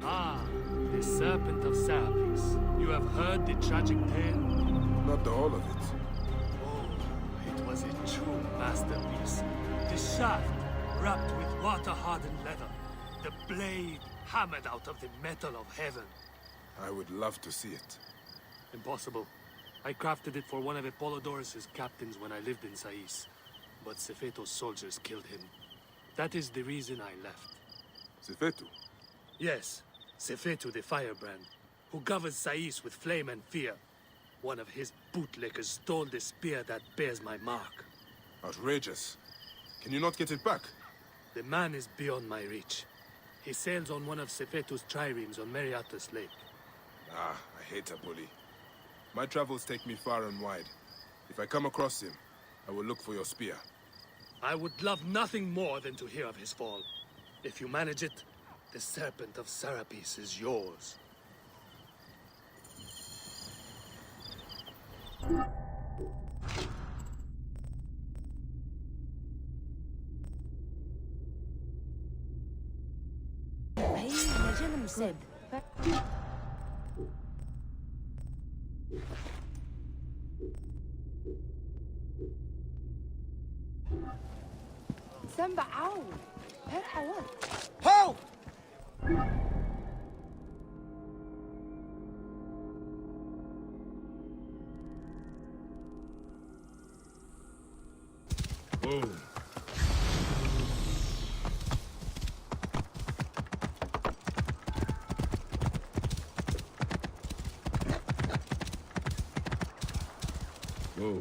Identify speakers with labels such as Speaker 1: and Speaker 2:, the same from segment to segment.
Speaker 1: Ah, the Serpent of Serapis. You have heard the tragic tale?
Speaker 2: Not the whole of it.
Speaker 1: Oh, it was a true masterpiece. The shaft wrapped with water-hardened leather. The blade hammered out of the metal of heaven.
Speaker 2: I would love to see it.
Speaker 1: Impossible. I crafted it for one of Apollodorus' captains when I lived in Sais. But Sefeto's soldiers killed him. That is the reason I left.
Speaker 2: Sefetu?
Speaker 1: Yes, Sefetu the Firebrand, who governs Sais with flame and fear. One of his bootlickers stole the spear that bears my mark.
Speaker 2: Outrageous. Can you not get it back?
Speaker 1: The man is beyond my reach. He sails on one of Sefetu's triremes on Meriatus Lake.
Speaker 2: Ah, I hate a bully. My travels take me far and wide. If I come across him, I will look for your spear.
Speaker 1: I would love nothing more than to hear of his fall. If you manage it, the Serpent of Serapis is yours.
Speaker 3: سنبع عاو هرحة وات
Speaker 2: Ho! Whoa. Whoa.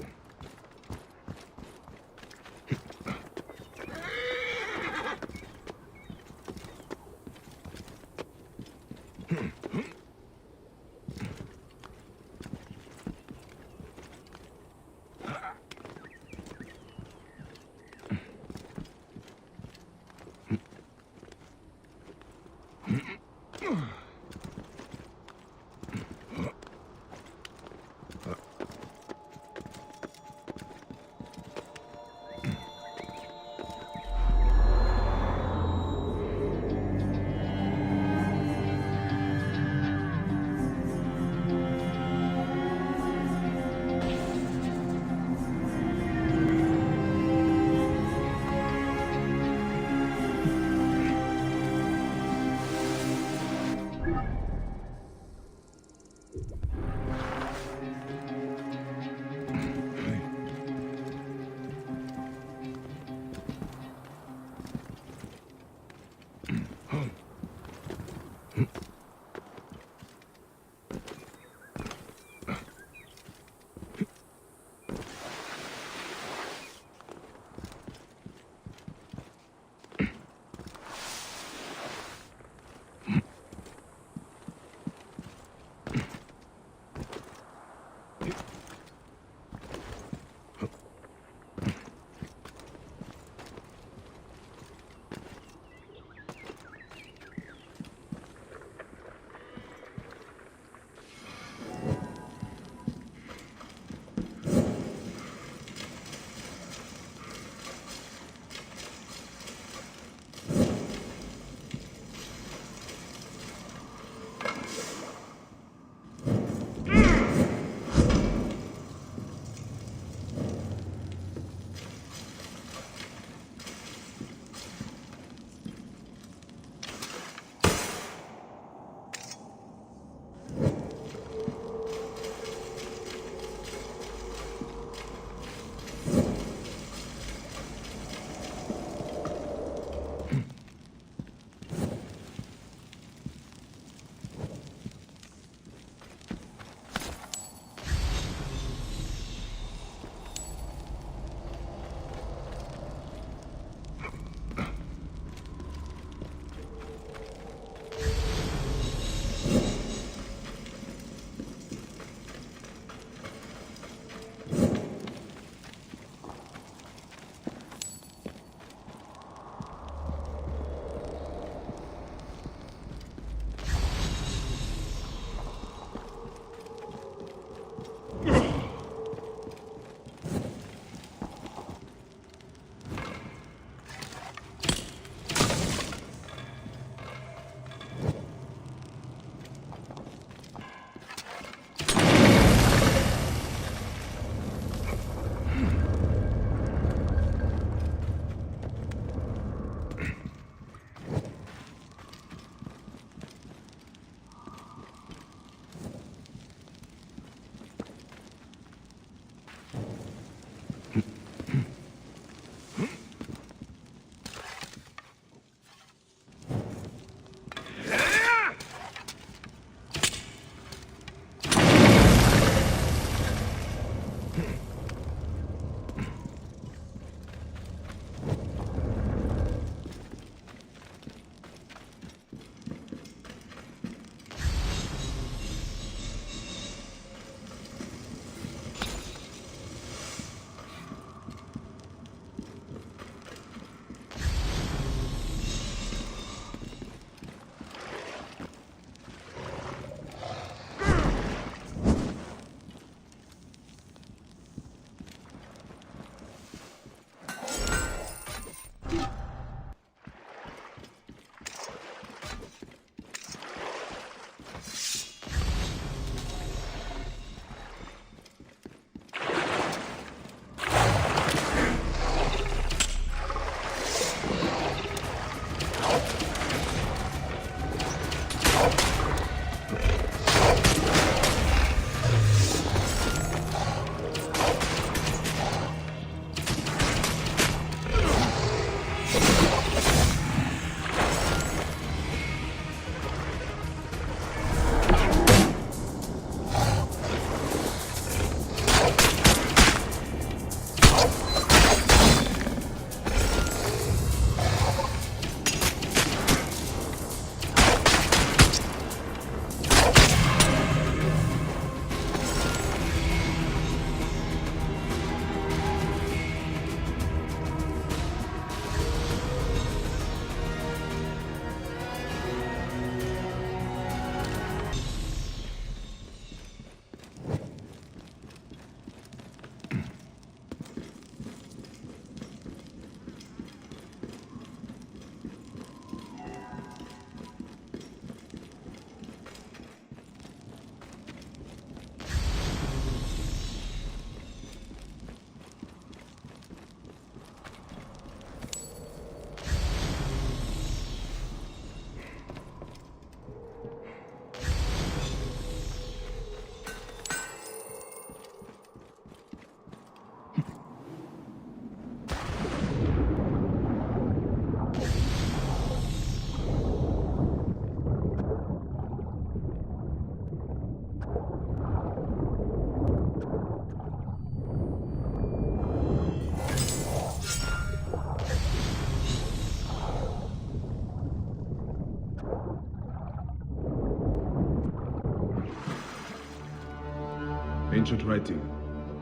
Speaker 2: ancient writing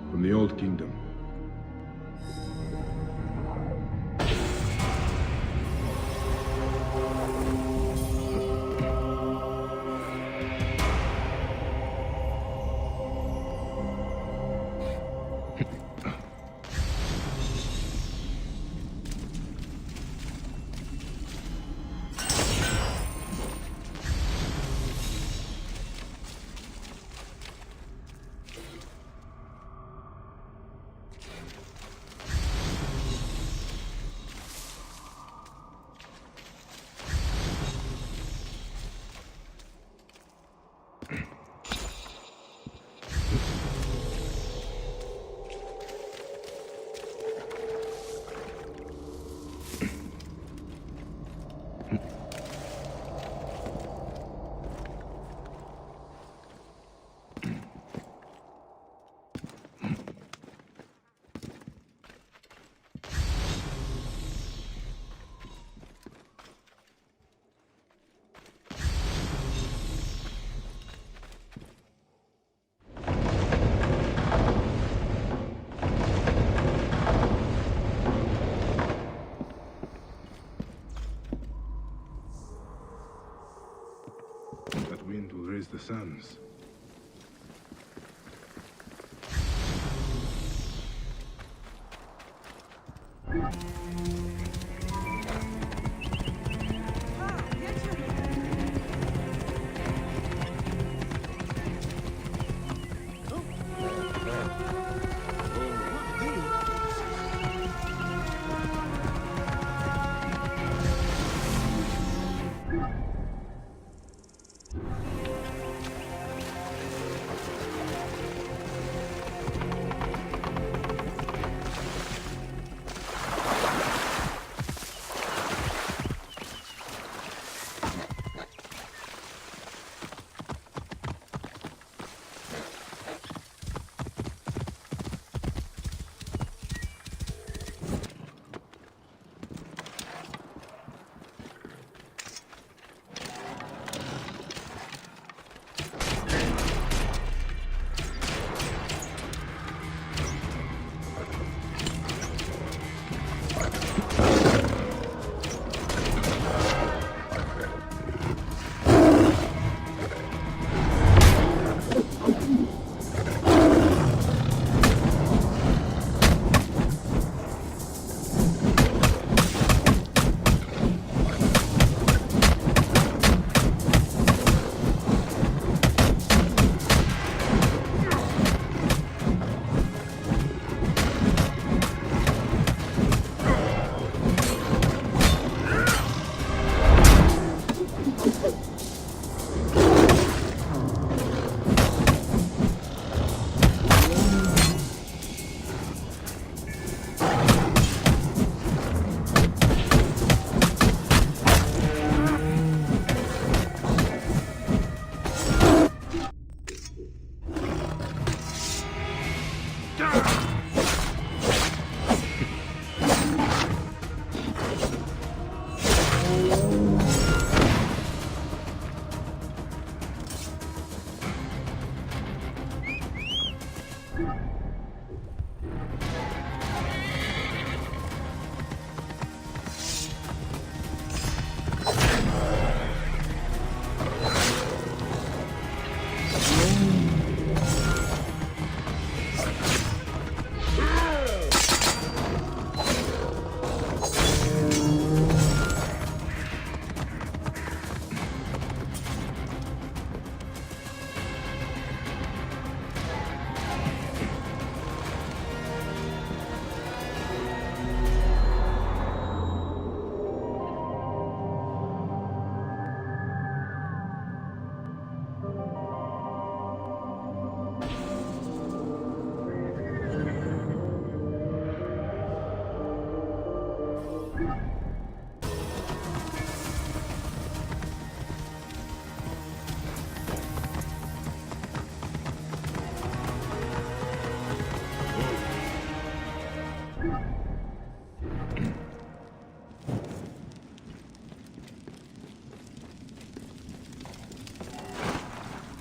Speaker 2: from the Old Kingdom. That wind will raise the suns.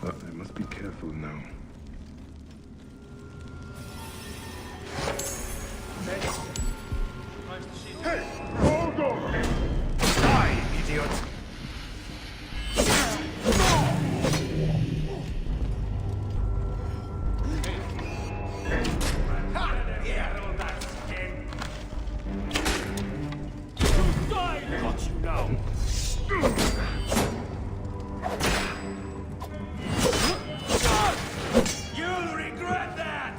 Speaker 2: I must be careful now.
Speaker 1: got you now. You'll regret that!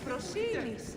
Speaker 3: Proceedings.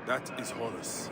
Speaker 2: That is Horus.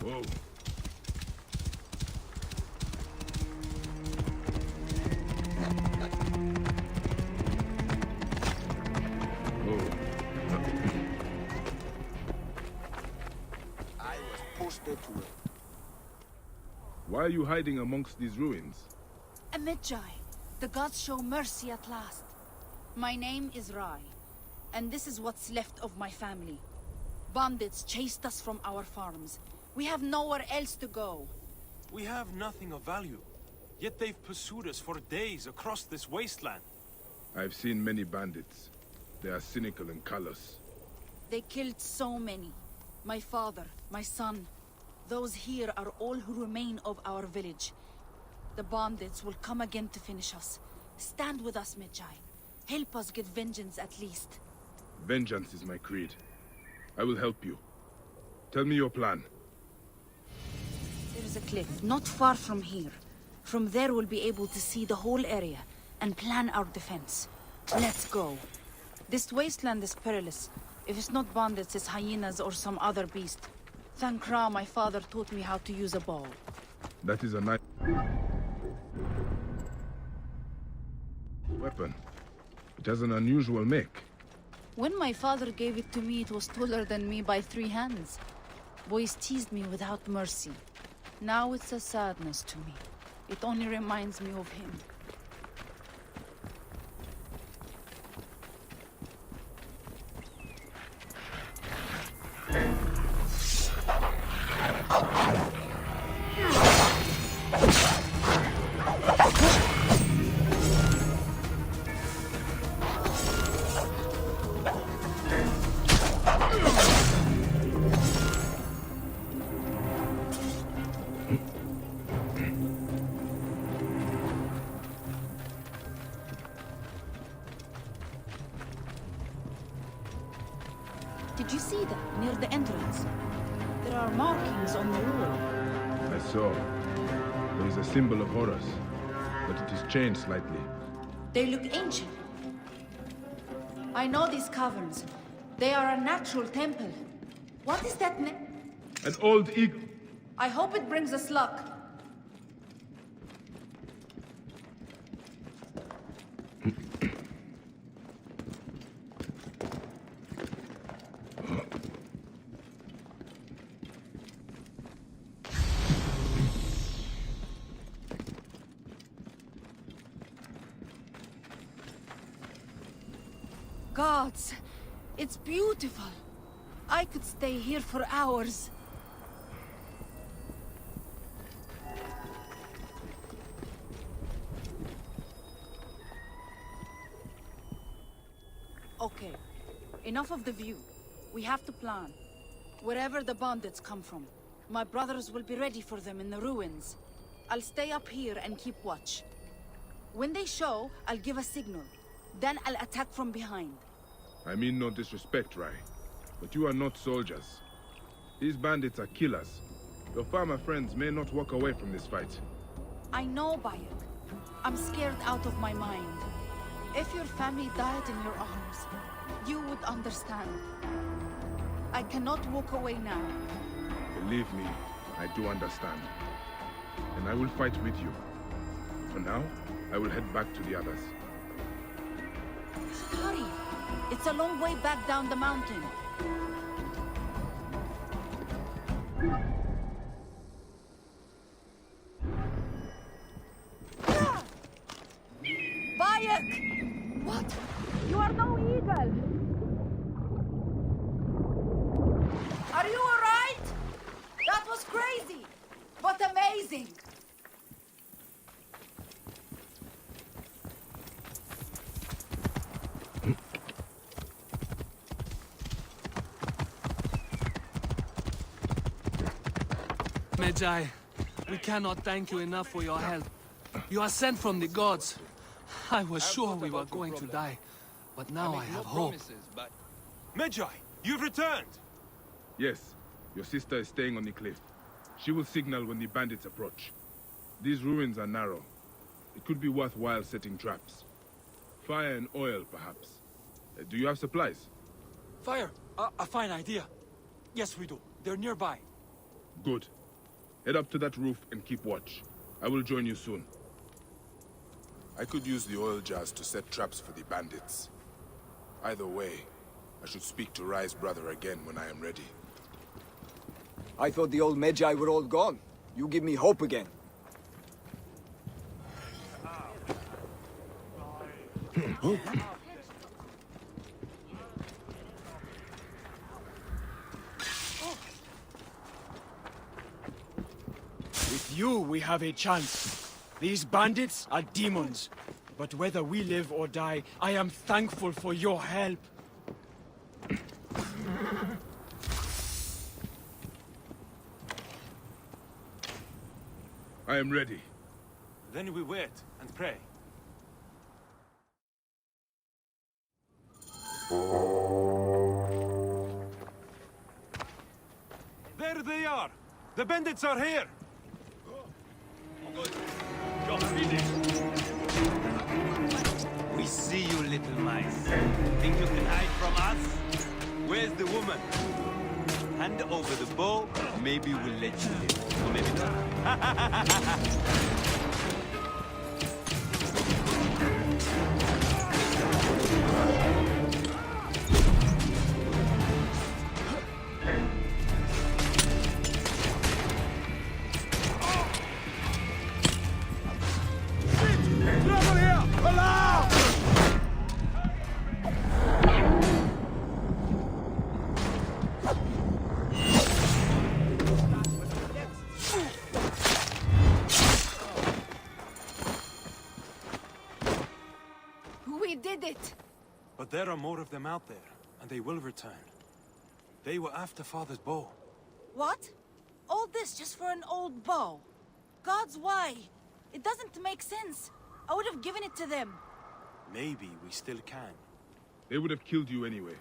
Speaker 2: Whoa.
Speaker 4: I was posted to it.
Speaker 2: Why are you hiding amongst these ruins?
Speaker 5: A Magi. The gods show mercy at last. My name is Rai, and this is what's left of my family. Bandits chased us from our farms. We have nowhere else to go.
Speaker 6: We have nothing of value, yet they've pursued us for days across this wasteland.
Speaker 2: I've seen many bandits. They are cynical and callous.
Speaker 5: They killed so many. My father, my son. Those here are all who remain of our village. The bandits will come again to finish us. Stand with us, Magi. Help us get vengeance at least.
Speaker 2: Vengeance is my creed. I will help you. Tell me your plan.
Speaker 5: is a cliff not far from here. From there we'll be able to see the whole area and plan our defense. Let's go. This wasteland is perilous. If it's not bandits, it's hyenas or some other beast. Thank Ra, my father taught me how to use a bow.
Speaker 2: That is a nice weapon. It has an unusual make.
Speaker 5: When my father gave it to me, it was taller than me by 3 hands. Boys teased me without mercy. Now it's a sadness to me. It only reminds me of him. Did you see that near the entrance? There are markings on the wall.
Speaker 2: I saw. There is a symbol of Horus, but it is changed slightly.
Speaker 5: They look ancient. I know these caverns. They are a natural temple. What is that
Speaker 2: An old eagle.
Speaker 5: I hope it brings us luck. Gods, it's beautiful. I could stay here for hours. Okay, enough of the view. We have to plan. Wherever the bandits come from, my brothers will be ready for them in the ruins. I'll stay up here and keep watch. When they show, I'll give a signal. Then I'll attack from behind.
Speaker 2: I mean no disrespect, Rai, but you are not soldiers. These bandits are killers. Your farmer friends may not walk away from this fight.
Speaker 5: I know, Bayek. I'm scared out of my mind. If your family died in your arms, you would understand. I cannot walk away now.
Speaker 2: Believe me, I do understand. And I will fight with you. For now, I will head back to the others.
Speaker 5: Hurry! It's a long way back down the mountain. Bayek! What? You are no eagle! Are you alright? That was crazy, but amazing!
Speaker 1: Medjay, we cannot thank you enough for your help. You are sent from the gods. I was sure we were going to die, but now I have hope.
Speaker 6: Medjay, you've returned!
Speaker 2: Yes, your sister is staying on the cliff. She will signal when the bandits approach. These ruins are narrow. It could be worthwhile setting traps. Fire and oil, perhaps. Do you have supplies?
Speaker 7: Fire! A fine idea. Yes, we do. They're nearby.
Speaker 2: Good. Head up to that roof and keep watch. I will join you soon. I could use the oil jars to set traps for the bandits. Either way, I should speak to Rai's brother again when I am ready.
Speaker 8: I thought the old Magi were all gone. You give me hope again.
Speaker 7: With you, we have a chance. These bandits are demons. But whether we live or die, I am thankful for your help.
Speaker 2: I am ready.
Speaker 6: Then we wait and pray. There they are! The bandits are here!
Speaker 9: We see you, little mice. Think you can hide from us? Where's the woman? Hand over the bow, maybe we'll let you live. Or maybe not.
Speaker 5: We did it!
Speaker 6: But there are more of them out there, and they will return. They were after Father's bow.
Speaker 5: What? All this just for an old bow? Gods, why? It doesn't make sense. I would have given it to them.
Speaker 6: Maybe we still can.
Speaker 2: They would have killed you anyway.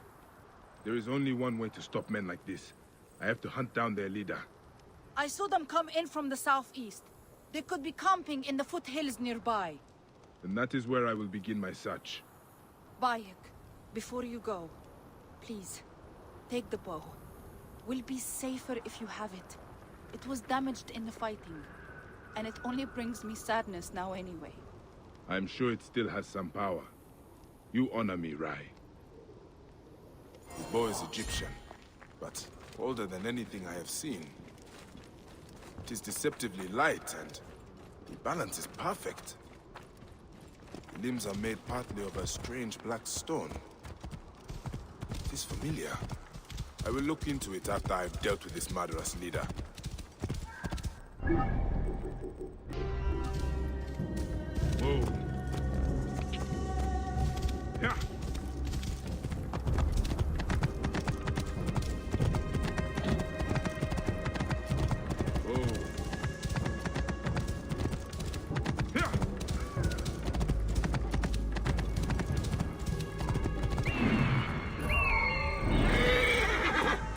Speaker 2: There is only one way to stop men like this. I have to hunt down their leader.
Speaker 5: I saw them come in from the southeast. They could be camping in the foothills nearby.
Speaker 2: And that is where I will begin my search.
Speaker 5: Bayek, before you go, please, take the bow. We'll be safer if you have it. It was damaged in the fighting, and it only brings me sadness now anyway.
Speaker 2: I'm sure it still has some power. You honor me, Rai. The bow is Egyptian, but older than anything I have seen. It is deceptively light, and the balance is perfect. The limbs are made partly of a strange black stone. It is familiar. I will look into it after I've dealt with this murderous leader. Whoa. Yeah.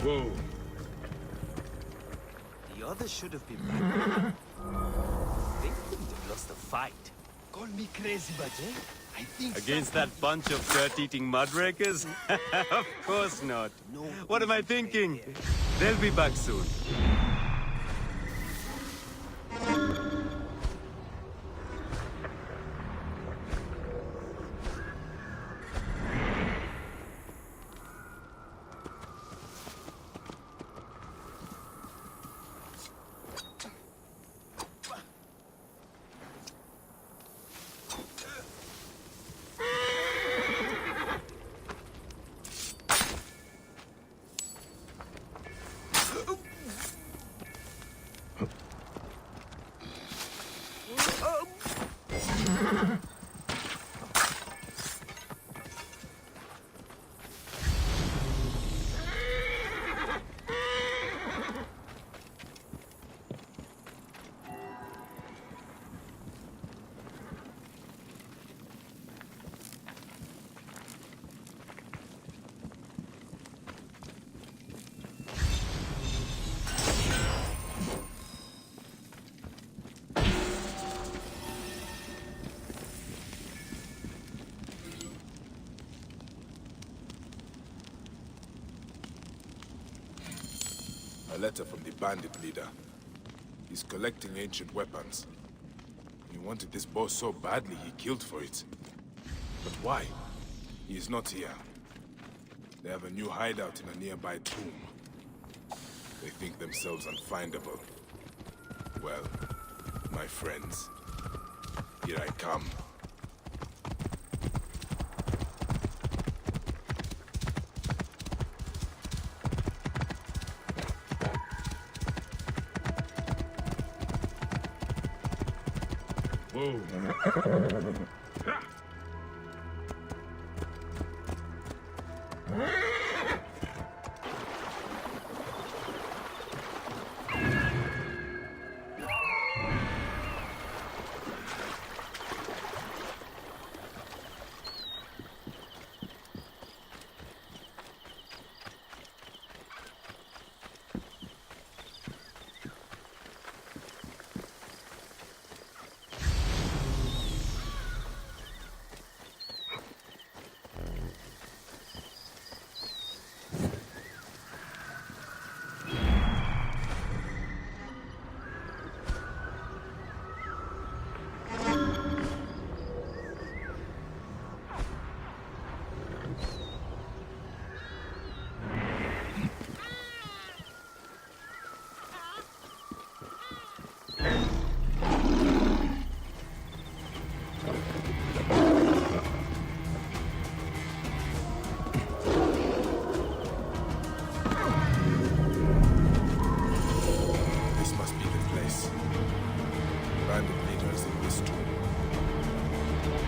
Speaker 2: Whoa.
Speaker 9: The others should have been back. They couldn't have lost the fight.
Speaker 10: Call me crazy, but I think
Speaker 9: Against that bunch of dirt-eating mudrakers? Of course not.
Speaker 10: No.
Speaker 9: What am I thinking? They'll be back soon.
Speaker 2: A letter from the bandit leader. He's collecting ancient weapons. He wanted this bow so badly he killed for it. But why? He is not here. They have a new hideout in a nearby tomb. They think themselves unfindable. Well, my friends, here I come. Whoa. Yes. Bandit leaders in this tomb.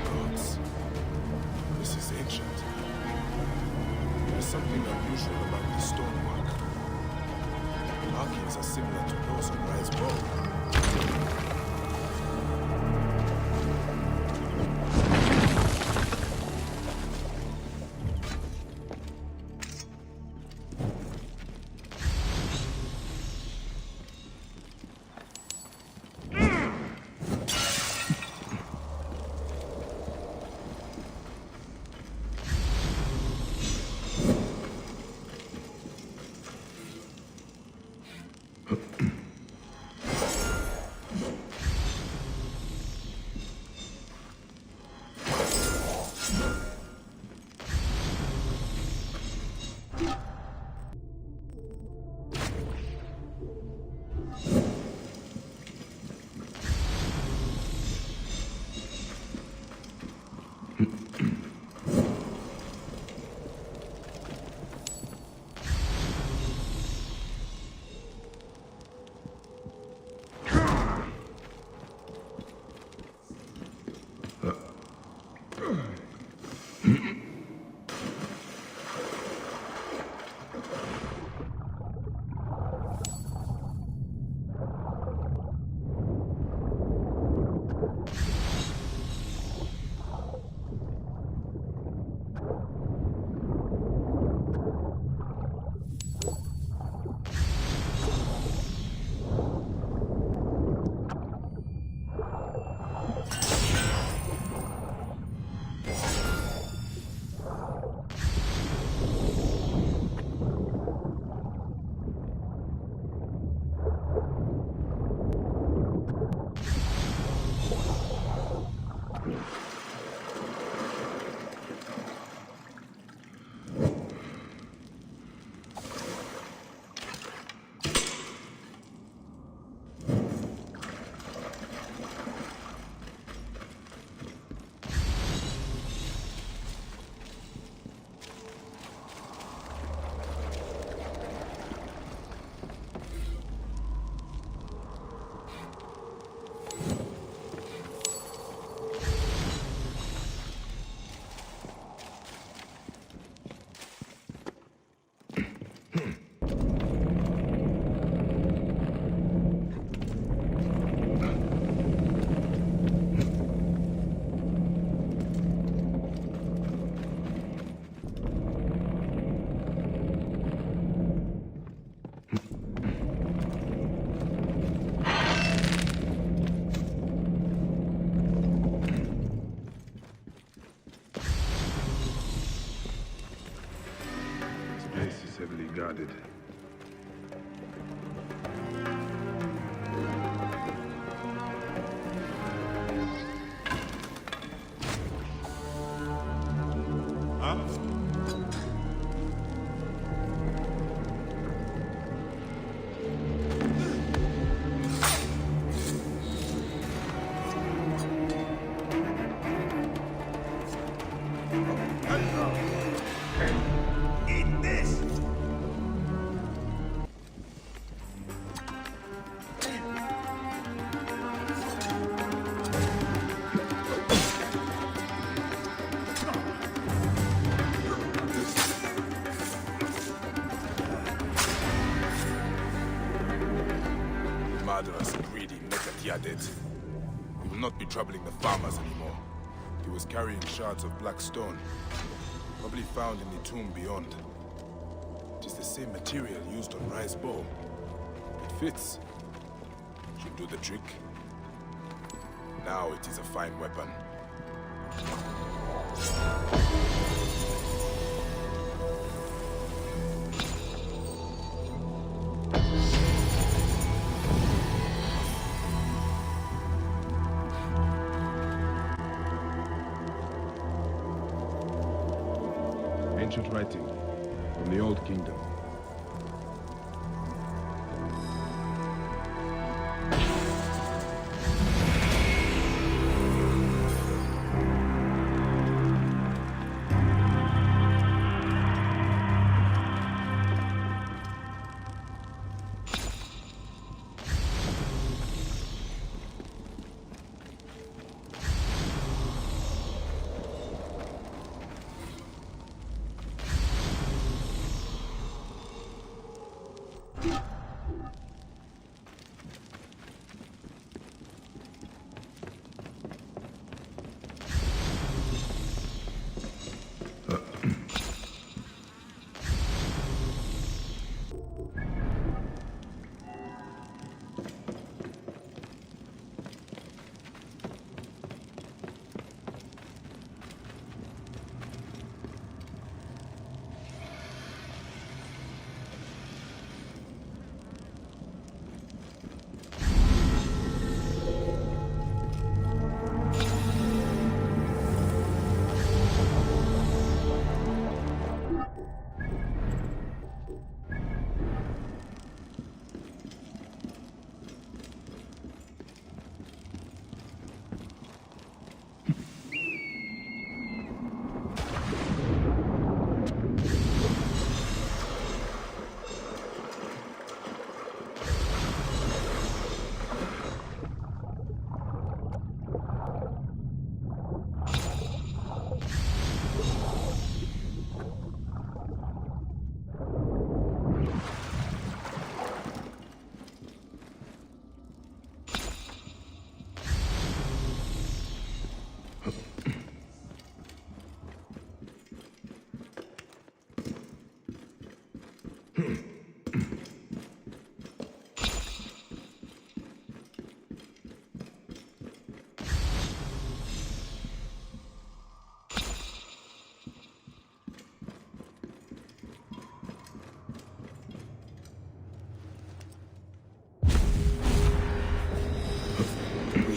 Speaker 2: Gods. This is ancient. There's something unusual about the stonework. Markings are similar to those on Rise Bow. Guarded. Murderous, greedy, naked. He will not be troubling the farmers anymore. He was carrying shards of black stone, probably found in the tomb beyond. It is the same material used on Rise Bow. It fits. Should do the trick. Now it is a fine weapon. Ancient writing from the Old Kingdom.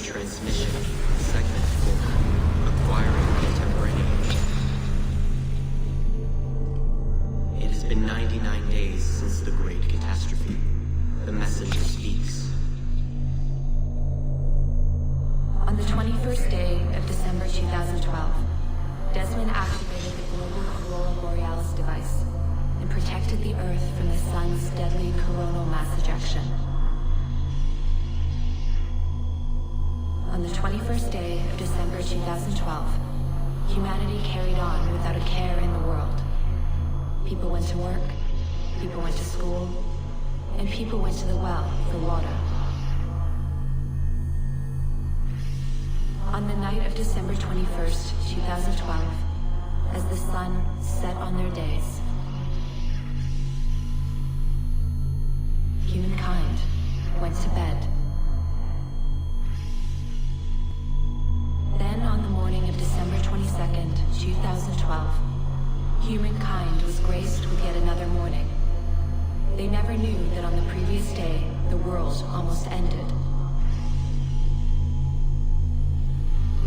Speaker 11: transmission, segment 4, acquiring contemporaneity. It has been 99 days since the Great Catastrophe. The messenger speaks.
Speaker 12: On the 21st day of December 2012, Desmond activated the global Aurora Borealis device and protected the Earth from the Sun's deadly coronal mass ejection. On the 21st day of December 2012, humanity carried on without a care in the world. People went to work, people went to school, and people went to the well for water. On the night of December 21st, 2012, as the sun set on their days, humankind went to bed. Then on the morning of December 22nd, 2012, humankind was graced with yet another morning. They never knew that on the previous day, the world almost ended.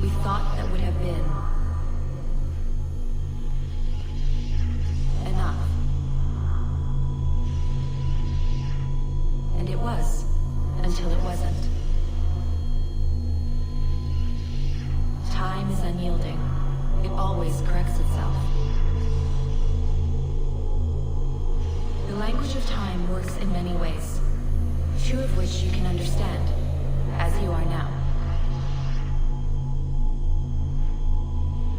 Speaker 12: We thought that would have been enough. And it was, until it wasn't. Time is unyielding. It always corrects itself. The language of time works in many ways, two of which you can understand, as you are now.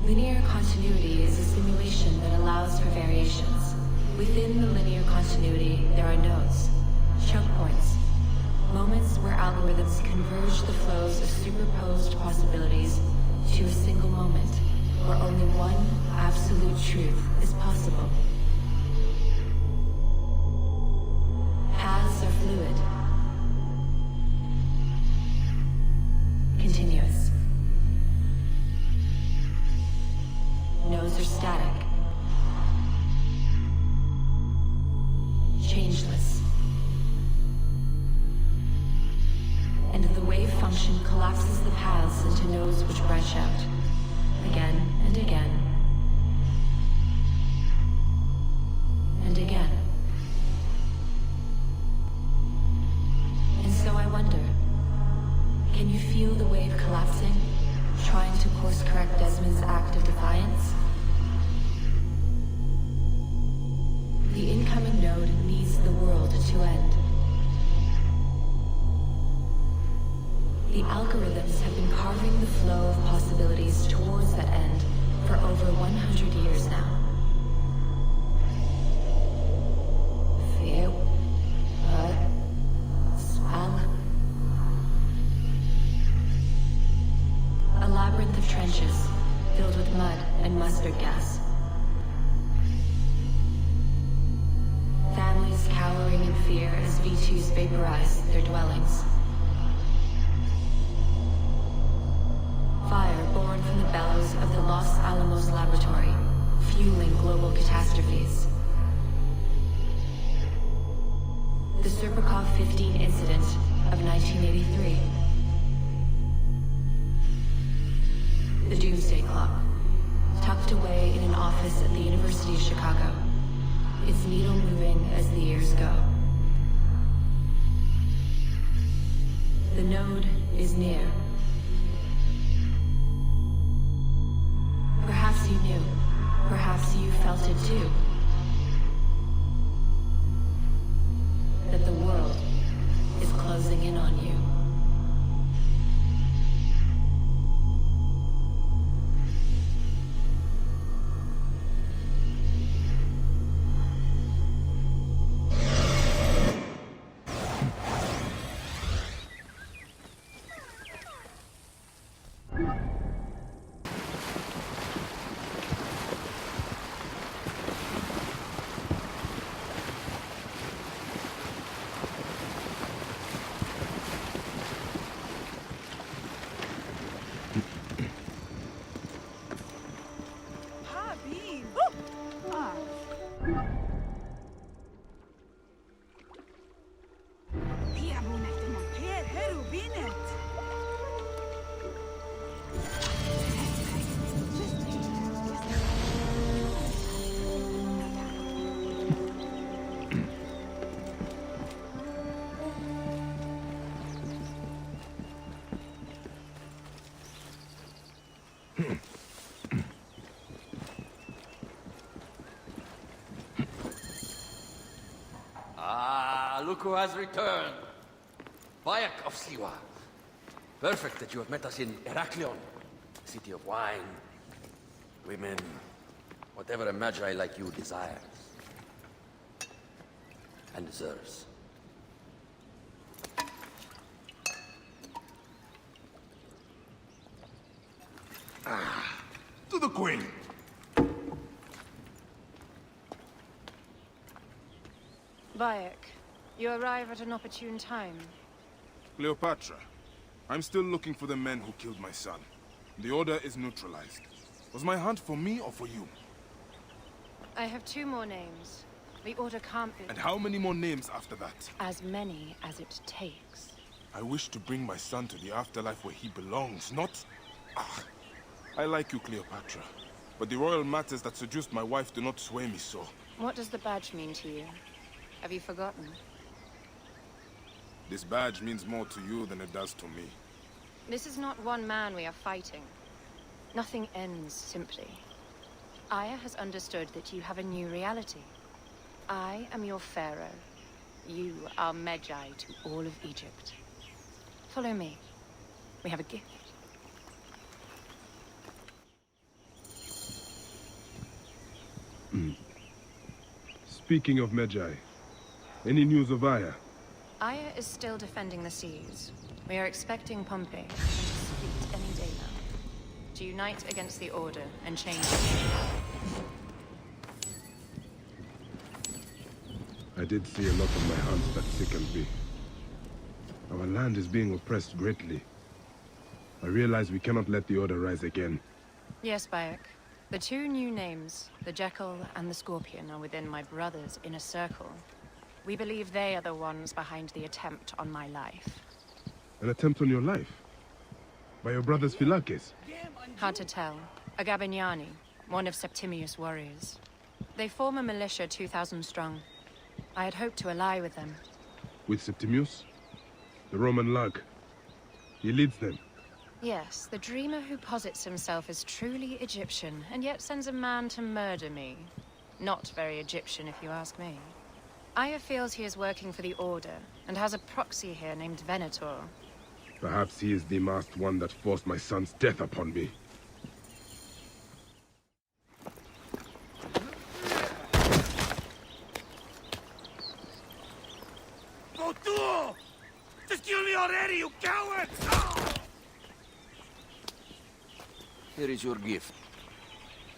Speaker 12: Linear continuity is a simulation that allows for variations. Within the linear continuity, there are nodes, choke points, moments where algorithms converge the flows of superposed possibilities to a single moment, where only one absolute truth is possible. Paths are fluid, continuous. Nodes are static, changeless. And the wave function collapses the paths into nodes which branch out, again and again, and again. And so I wonder, can you feel the wave collapsing, trying to course correct Desmond's act of defiance? The incoming node needs the world to end. The algorithms have been carving the flow of possibilities towards that end for over 100 years now. A labyrinth of trenches filled with mud and mustard gas. Families cowering in fear as V2s vaporize their dwellings. Fire born from the bellows of the Los Alamos laboratory, fueling global catastrophes. The Serpukov 15 incident of 1983. The Doomsday Clock, tucked away in an office at the University of Chicago, its needle moving as the years go. The node is near. Perhaps you knew. Perhaps you felt it too. That the world is closing in on you.
Speaker 13: Ah, look who has returned. Bayek of Siwa. Perfect that you have met us in Heraklion, city of wine, women, whatever a magi like you desires. And deserves.
Speaker 2: To the Queen!
Speaker 14: Bayek, you arrive at an opportune time.
Speaker 2: Cleopatra, I'm still looking for the men who killed my son. The Order is neutralized. Was my hunt for me or for you?
Speaker 14: I have 2 more names. The Order can't be...
Speaker 2: And how many more names after that?
Speaker 14: As many as it takes.
Speaker 2: I wish to bring my son to the afterlife where he belongs, not... I like you, Cleopatra. But the royal matters that seduced my wife do not sway me so.
Speaker 14: What does the badge mean to you? Have you forgotten?
Speaker 2: This badge means more to you than it does to me.
Speaker 14: This is not one man we are fighting. Nothing ends simply. Aya has understood that you have a new reality. I am your pharaoh. You are Magi to all of Egypt. Follow me. We have a gift.
Speaker 2: Speaking of Magi, any news of Aya?
Speaker 14: Aya is still defending the seas. We are expecting Pompey to speak any day now. To unite against the Order and change it.
Speaker 2: I did see a lot of my hunts that sickened me. Our land is being oppressed greatly. I realize we cannot let the Order rise again.
Speaker 14: Yes, Bayek. The 2 new names, the Jekyll and the Scorpion, are within my brother's inner circle. We believe they are the ones behind the attempt on my life.
Speaker 2: An attempt on your life? By your brother's Phylakes?
Speaker 14: Hard to tell. A Gabignani, one of Septimius' warriors. They form a militia 2,000 strong. I had hoped to ally with them.
Speaker 2: With Septimius? The Roman lug. He leads them.
Speaker 14: Yes, the dreamer who posits himself as truly Egyptian, and yet sends a man to murder me. Not very Egyptian, if you ask me. Aya feels he is working for the Order, and has a proxy here named Venator.
Speaker 2: Perhaps he is the masked one that forced my son's death upon me.
Speaker 1: Botuo! Just kill me already, you cowards!
Speaker 13: Here is your gift.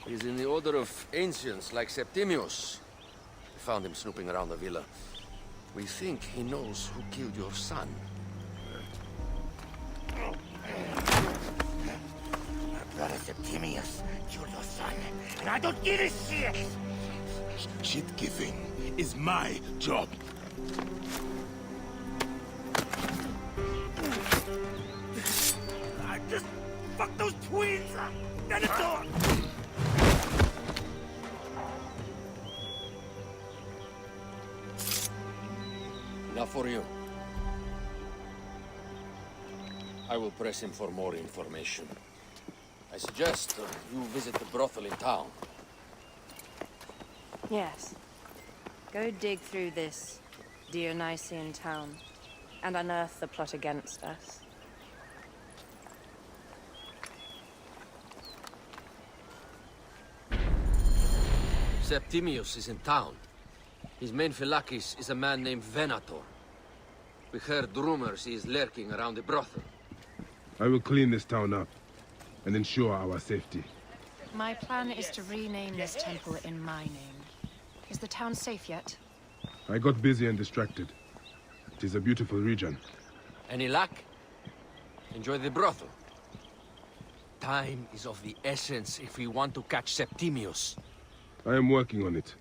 Speaker 13: He is in the Order of Ancients, like Septimius. We found him snooping around the villa. We think he knows who killed your son.
Speaker 1: My brother Septimius killed your son, and I don't give a shit!
Speaker 2: Shit-giving is my job.
Speaker 1: I just fuck those twins! Venator!
Speaker 13: Enough for you. I will press him for more information. I suggest you visit the brothel in town.
Speaker 14: Yes. Go dig through this Dionysian town, and unearth the plot against us.
Speaker 13: Septimius is in town. His main Phylakes is a man named Venator. We heard rumors he is lurking around the brothel.
Speaker 2: I will clean this town up and ensure our safety.
Speaker 14: My plan is to rename this temple in my name. Is the town safe yet?
Speaker 2: I got busy and distracted. It is a beautiful region.
Speaker 13: Any luck? Enjoy the brothel. Time is of the essence if we want to catch Septimius.
Speaker 2: I am working on it.